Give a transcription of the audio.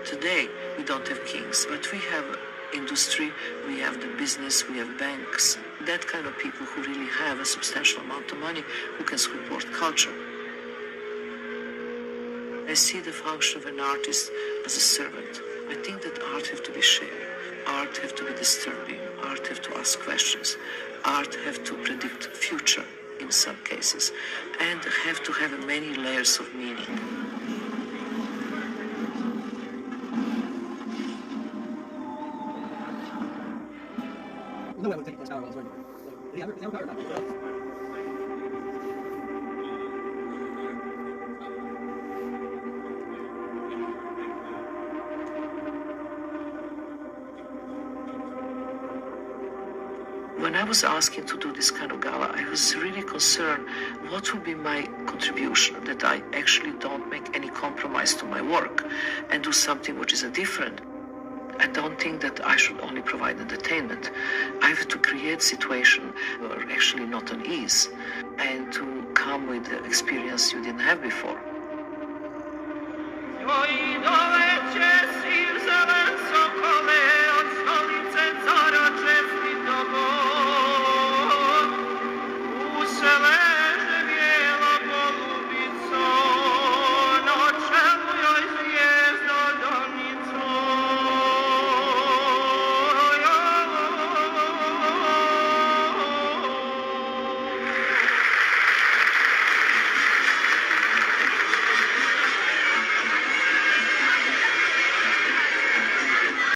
Today, we don't have kings, but we have industry, we have the business, we have banks, that kind of people who really have a substantial amount of money who can support culture. I see the function of an artist as a servant. I think that art have to be shared. Art have to be disturbing. Art have to ask questions. Art have to predict future in some cases, and have to have many layers of meaning. When I was asking to do this kind of gala, I was really concerned what would be my contribution, that I actually don't make any compromise to my work and do something which is different. I don't think that I should only provide entertainment. I have to create situations that are actually not on ease and to come with the experience you didn't have before.